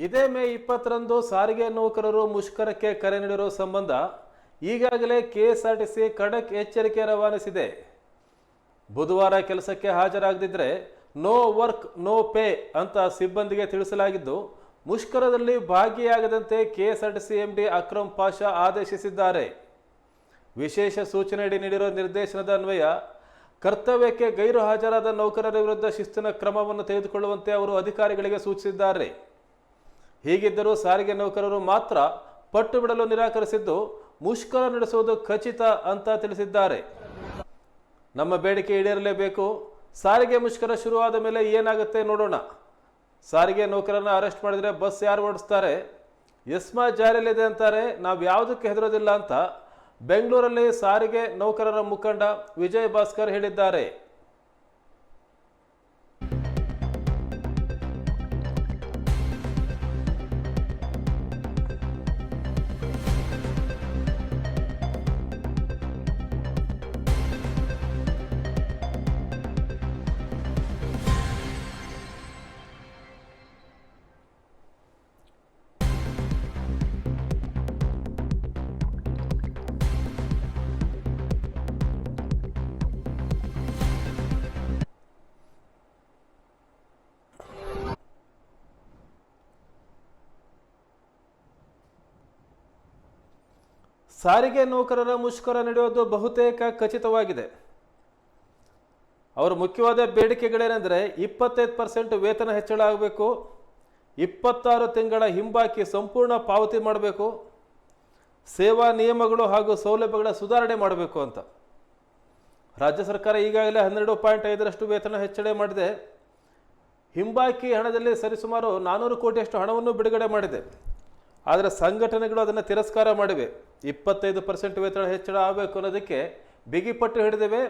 ಇದೇ ಮೇ 20ರಂದು ಸಾರಿಗೆ ನೌಕರರು ಮುಷ್ಕರಕ್ಕೆ ಕರೆ ನೀಡಿರುವ ಸಂಬಂಧ ಈಗಾಗಲೇ ಕೆಎಸ್ಆರ್ಟಿಸಿ ಖಡಕ್ ಎಚ್ಚರಿಕೆ ರವಾನಿಸಿದೆ. ಬುಧವಾರ ಕೆಲಸಕ್ಕೆ ಹಾಜರಾಗದಿದ್ದರೆ ನೋ ವರ್ಕ್ ನೋ ಪೇ ಅಂತ ಸಿಬ್ಬಂದಿಗೆ ತಿಳಿಸಲಾಗಿದ್ದು, ಮುಷ್ಕರದಲ್ಲಿ ಭಾಗಿಯಾಗದಂತೆ ಕೆಎಸ್ಆರ್ಟಿಸಿ ಎಂಡಿ ಅಕ್ರಮ್ ಪಾಷಾ ಆದೇಶಿಸಿದ್ದಾರೆ. ವಿಶೇಷ ಸೂಚನೆಯಡಿ ನೀಡಿರುವ ನಿರ್ದೇಶನದ ಅನ್ವಯ ಕರ್ತವ್ಯಕ್ಕೆ ಗೈರು ಹಾಜರಾದ ನೌಕರರ ವಿರುದ್ಧ ಶಿಸ್ತಿನ ಕ್ರಮವನ್ನು ತೆಗೆದುಕೊಳ್ಳುವಂತೆ ಅವರು ಅಧಿಕಾರಿಗಳಿಗೆ ಸೂಚಿಸಿದ್ದಾರೆ. ಹೀಗಿದ್ದರೂ ಸಾರಿಗೆ ನೌಕರರು ಮಾತ್ರ ಪಟ್ಟು ಬಿಡಲು ನಿರಾಕರಿಸಿದ್ದು, ಮುಷ್ಕರ ನಡೆಸುವುದು ಖಚಿತ ಅಂತ ತಿಳಿಸಿದ್ದಾರೆ. ನಮ್ಮ ಬೇಡಿಕೆ ಈಡೇರಲೇಬೇಕು. ಸಾರಿಗೆ ಮುಷ್ಕರ ಶುರುವಾದ ಮೇಲೆ ಏನಾಗುತ್ತೆ ನೋಡೋಣ. ಸಾರಿಗೆ ನೌಕರರನ್ನ ಅರೆಸ್ಟ್ ಮಾಡಿದರೆ ಬಸ್ ಯಾರು ಓಡಿಸ್ತಾರೆ? ಎಸ್ಮಾ ಜಾರಿಯಲ್ಲಿದೆ ಅಂತಾರೆ, ನಾವು ಯಾವುದಕ್ಕೆ ಹೆದರೋದಿಲ್ಲ ಅಂತ ಬೆಂಗಳೂರಲ್ಲಿ ಸಾರಿಗೆ ನೌಕರರ ಮುಖಂಡ ವಿಜಯ್ ಭಾಸ್ಕರ್ ಹೇಳಿದ್ದಾರೆ. ಸಾರಿಗೆ ನೌಕರರ ಮುಷ್ಕರ ನಡೆಯೋದು ಬಹುತೇಕ ಖಚಿತವಾಗಿದೆ. ಅವರ ಮುಖ್ಯವಾದ ಬೇಡಿಕೆಗಳೇನೆಂದರೆ 25% ವೇತನ ಹೆಚ್ಚಳ ಆಗಬೇಕು, 26 ತಿಂಗಳ ಹಿಂಬಾಕಿ ಸಂಪೂರ್ಣ ಪಾವತಿ ಮಾಡಬೇಕು, ಸೇವಾ ನಿಯಮಗಳು ಹಾಗೂ ಸೌಲಭ್ಯಗಳ ಸುಧಾರಣೆ ಮಾಡಬೇಕು ಅಂತ. ರಾಜ್ಯ ಸರ್ಕಾರ ಈಗಾಗಲೇ 12.5ರಷ್ಟು ವೇತನ ಹೆಚ್ಚಳ ಮಾಡಿದೆ. ಹಿಂಬಾಕಿ ಹಣದಲ್ಲಿ ಸರಿಸುಮಾರು 400 ಕೋಟಿಯಷ್ಟು ಹಣವನ್ನು ಬಿಡುಗಡೆ ಮಾಡಿದೆ. ಆದರೆ ಸಂಘಟನೆಗಳು ಅದನ್ನು ತಿರಸ್ಕಾರ ಮಾಡಿವೆ. 25% ವೇತನ ಹೆಚ್ಚಳ ಆಗಬೇಕು ಅನ್ನೋದಕ್ಕೆ ಬಿಗಿಪಟ್ಟು ಹಿಡಿದಿವೆ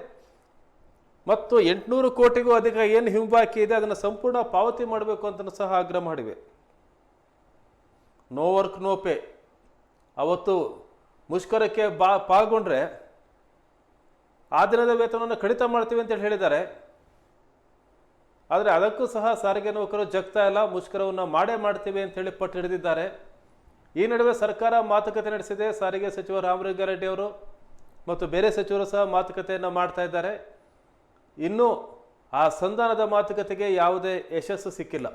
ಮತ್ತು 800 ಕೋಟಿಗೂ ಅಧಿಕ ಏನು ಹಿಂಬಾಕಿ ಇದೆ ಅದನ್ನು ಸಂಪೂರ್ಣ ಪಾವತಿ ಮಾಡಬೇಕು ಅಂತ ಸಹ ಆಗ್ರಹ ಮಾಡಿವೆ. No work no pay. ಅವತ್ತು ಮುಷ್ಕರಕ್ಕೆ ಪಾಲ್ಗೊಂಡ್ರೆ ಆ ದಿನದ ವೇತನವನ್ನು ಕಡಿತ ಮಾಡ್ತೀವಿ ಅಂತೇಳಿ ಹೇಳಿದ್ದಾರೆ. ಆದರೆ ಅದಕ್ಕೂ ಸಹ ಸಾರಿಗೆ ನೌಕರರು ಜಗ್ತಾ ಇಲ್ಲ, ಮುಷ್ಕರವನ್ನು ಮಾಡ್ತೀವಿ ಅಂತೇಳಿ ಪಟ್ಟು ಹಿಡಿದಿದ್ದಾರೆ. ಈ ನಡುವೆ ಸರ್ಕಾರ ಮಾತುಕತೆ ನಡೆಸಿದೆ. ಸಾರಿಗೆ ಸಚಿವ ರಾಮಲಿಂಗಾರೆಡ್ಡಿ ಅವರು ಮತ್ತು ಬೇರೆ ಸಚಿವರು ಸಹ ಮಾತುಕತೆಯನ್ನು ಮಾಡ್ತಾ ಇದ್ದಾರೆ. ಇನ್ನೂ ಆ ಸಂಧಾನದ ಮಾತುಕತೆಗೆ ಯಾವುದೇ ಯಶಸ್ಸು ಸಿಕ್ಕಿಲ್ಲ.